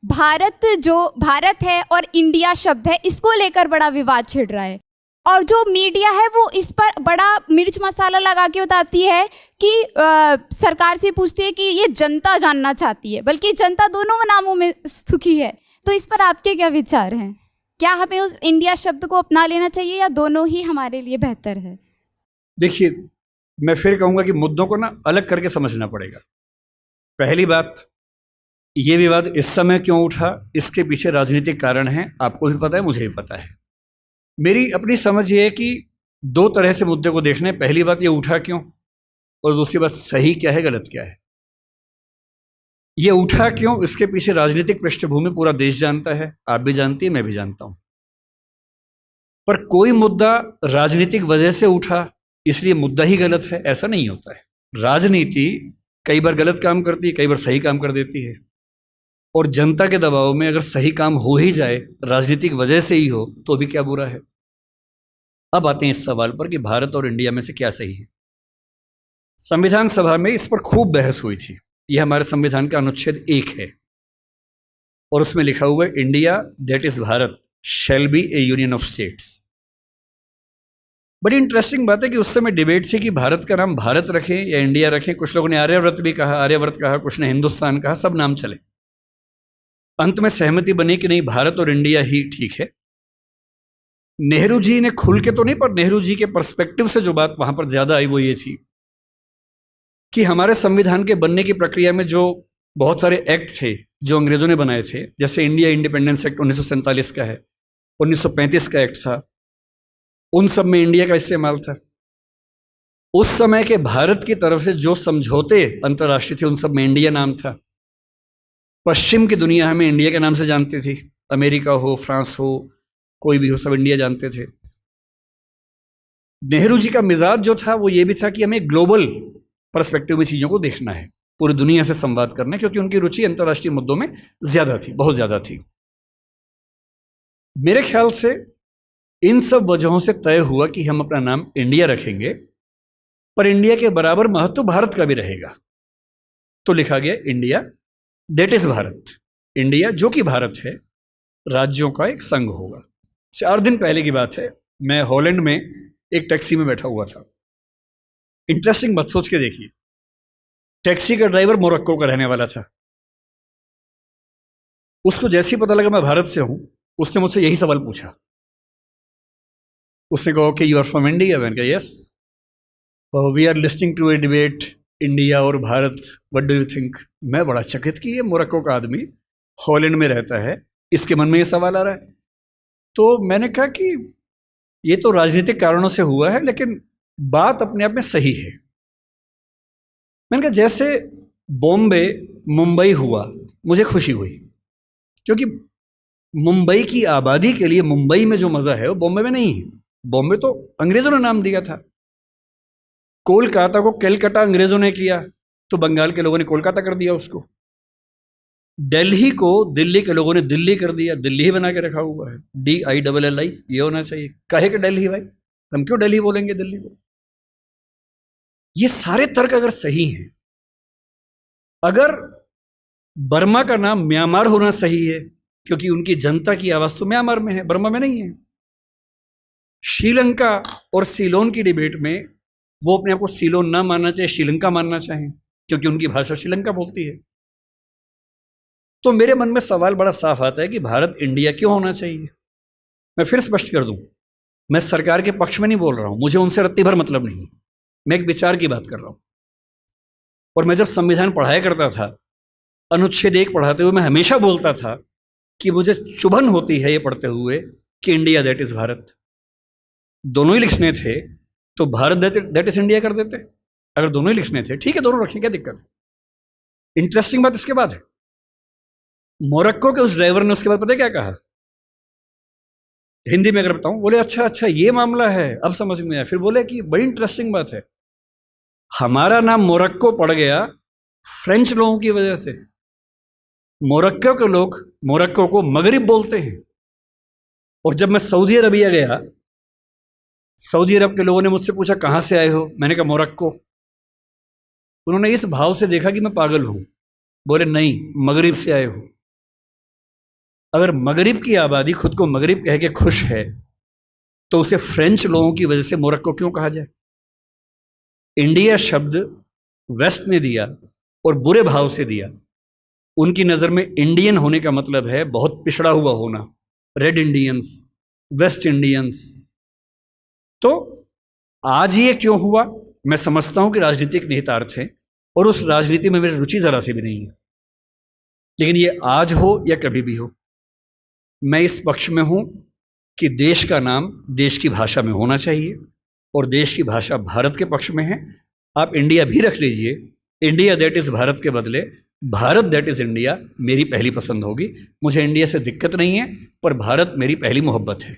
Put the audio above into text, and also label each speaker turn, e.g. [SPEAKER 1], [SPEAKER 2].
[SPEAKER 1] भारत है और इंडिया शब्द है, इसको लेकर बड़ा विवाद छिड़ रहा है। और जो मीडिया है वो इस पर बड़ा मिर्च मसाला लगा के बताती है कि सरकार से पूछती है कि ये जनता जानना चाहती है, बल्कि जनता दोनों नामों में सुखी है। तो इस पर आपके क्या विचार हैं? क्या हमें उस इंडिया शब्द को अपना लेना चाहिए या दोनों ही हमारे लिए बेहतर है?
[SPEAKER 2] देखिए, मैं फिर कहूँगा कि मुद्दों को ना अलग करके समझना पड़ेगा। पहली बात, ये विवाद इस समय क्यों उठा, इसके पीछे राजनीतिक कारण हैं, आपको भी पता है, मुझे भी पता है। मेरी अपनी समझ ये है कि दो तरह से मुद्दे को देखना है। पहली बात, ये उठा क्यों, और दूसरी बात, सही क्या है, गलत क्या है। ये उठा क्यों, इसके पीछे राजनीतिक पृष्ठभूमि पूरा देश जानता है, आप भी जानती है, मैं भी जानता हूं। पर कोई मुद्दा राजनीतिक वजह से उठा इसलिए मुद्दा ही गलत है, ऐसा नहीं होता है। राजनीति कई बार गलत काम करती है, कई बार सही काम कर देती है, और जनता के दबाव में अगर सही काम हो ही जाए, राजनीतिक वजह से ही हो, तो भी क्या बुरा है। अब आते हैं इस सवाल पर कि भारत और इंडिया में से क्या सही है। संविधान सभा में इस पर खूब बहस हुई थी। यह हमारे संविधान का अनुच्छेद 1 है और उसमें लिखा हुआ है, India that is Bharat shall be A union of states. बड़ी इंटरेस्टिंग बात है कि उस समय डिबेट थी कि भारत का नाम भारत रखें या इंडिया रखें। कुछ लोगों ने आर्यव्रत भी कहा, आर्यव्रत कहा, कुछ ने हिंदुस्तान कहा, सब नाम चले। अंत में सहमति बनी कि नहीं, भारत और इंडिया ही ठीक है। नेहरू जी ने खुल के तो नहीं, पर नेहरू जी के पर्सपेक्टिव से जो बात वहां पर ज्यादा आई वो ये थी कि हमारे संविधान के बनने की प्रक्रिया में जो बहुत सारे एक्ट थे जो अंग्रेजों ने बनाए थे, जैसे इंडिया इंडिपेंडेंस एक्ट 1947 का है, 1935 का एक्ट था, उन सब में इंडिया का इस्तेमाल था। उस समय के भारत की तरफ से जो समझौते अंतर्राष्ट्रीय थे, उन सब में इंडिया नाम था। पश्चिम की दुनिया हमें इंडिया के नाम से जानती थी, अमेरिका हो, फ्रांस हो, कोई भी हो, सब इंडिया जानते थे। नेहरू जी का मिजाज जो था वो ये भी था कि हमें ग्लोबल पर्सपेक्टिव में चीज़ों को देखना है, पूरी दुनिया से संवाद करना है, क्योंकि उनकी रुचि अंतर्राष्ट्रीय मुद्दों में ज़्यादा थी, बहुत ज़्यादा थी। मेरे ख्याल से इन सब वजहों से तय हुआ कि हम अपना नाम इंडिया रखेंगे, पर इंडिया के बराबर महत्व भारत का भी रहेगा। तो लिखा गया India that is Bharat. India जो कि भारत है, राज्यों का एक संघ होगा। 4 दिन पहले की बात है, मैं हॉलैंड में एक टैक्सी में बैठा हुआ था। इंटरेस्टिंग मत सोच के देखिए, टैक्सी का ड्राइवर मोरक्को का रहने वाला था। उसको जैसे ही पता लगा मैं भारत से हूं, उसने मुझसे यही सवाल पूछा। उसने कहा कि यू आर फ्रॉम इंडिया? मैंने कहा yes. We are listing to a debate India और Bharat, what do you think? मैं बड़ा चकित कि ये मोरक्को का आदमी हॉलैंड में रहता है, इसके मन में ये सवाल आ रहा है। तो मैंने कहा कि ये तो राजनीतिक कारणों से हुआ है, लेकिन बात अपने आप में सही है। मैंने कहा जैसे बॉम्बे मुंबई हुआ, मुझे खुशी हुई, क्योंकि मुंबई की आबादी के लिए मुंबई में जो मजा है वो बॉम्बे में नहीं है। बॉम्बे तो अंग्रेजों ने नाम दिया था। कोलकाता को कैलकाटा अंग्रेजों ने किया, तो बंगाल के लोगों ने कोलकाता कर दिया उसको। दिल्ली को दिल्ली के लोगों ने दिल्ली कर दिया, दिल्ली ही बना के रखा हुआ है, DILLI, ये होना चाहिए। काहे के दिल्ली भाई, हम क्यों दिल्ली बोलेंगे दिल्ली को? ये सारे तर्क अगर सही हैं, अगर बर्मा का नाम म्यांमार होना सही है, क्योंकि उनकी जनता की आवाज तो म्यांमार में है, बर्मा में नहीं है। श्रीलंका और सीलोन की डिबेट में वो अपने आप को सीलोन ना मानना चाहे, श्रीलंका मानना चाहें, क्योंकि उनकी भाषा श्रीलंका बोलती है। तो मेरे मन में सवाल बड़ा साफ आता है कि भारत इंडिया क्यों होना चाहिए। मैं फिर स्पष्ट कर दूं, मैं सरकार के पक्ष में नहीं बोल रहा हूं, मुझे उनसे रत्ती भर मतलब नहीं, मैं एक विचार की बात कर रहा हूं। और मैं जब संविधान पढ़ाया करता था, अनुच्छेद 1 पढ़ाते हुए मैं हमेशा बोलता था कि मुझे चुभन होती है ये पढ़ते हुए कि इंडिया दैट इज भारत। दोनों ही लिखने थे तो भारत दैट इज इंडिया कर देते। अगर दोनों ही लिखने थे, ठीक है, दोनों रखें, क्या दिक्कत है। इंटरेस्टिंग बात इसके बाद है, मोरक्को के उस ड्राइवर ने उसके बाद पता है क्या कहा, हिंदी में अगर बताऊं, बोले अच्छा अच्छा ये मामला है, अब समझ में आया। फिर बोले कि बड़ी इंटरेस्टिंग बात है, हमारा नाम मोरक्को पड़ गया फ्रेंच लोगों की वजह से। मोरक्को के लोग मोरक्को को मगरिब बोलते हैं। और जब मैं सऊदी अरबिया गया, सऊदी अरब के लोगों ने मुझसे पूछा कहां से आए हो, मैंने कहा मोरक्को। उन्होंने इस भाव से देखा कि मैं पागल हूं, बोले नहीं, मगरिब से आए हो। अगर मगरिब की आबादी खुद को मगरिब कह के खुश है तो उसे फ्रेंच लोगों की वजह से मोरक्को क्यों कहा जाए? इंडिया शब्द वेस्ट ने दिया और बुरे भाव से दिया। उनकी नज़र में इंडियन होने का मतलब है बहुत पिछड़ा हुआ होना, रेड इंडियंस, वेस्ट इंडियंस। तो आज ये क्यों हुआ? मैं समझता हूं कि राजनीतिक निहितार्थ है और उस राजनीति में मेरी रुचि ज़रा सी भी नहीं है, लेकिन ये आज हो या कभी भी हो, मैं इस पक्ष में हूं कि देश का नाम देश की भाषा में होना चाहिए और देश की भाषा भारत के पक्ष में है। आप इंडिया भी रख लीजिए, इंडिया दैट इज़ भारत के बदले भारत दैट इज़ इंडिया मेरी पहली पसंद होगी। मुझे इंडिया से दिक्कत नहीं है, पर भारत मेरी पहली मोहब्बत है।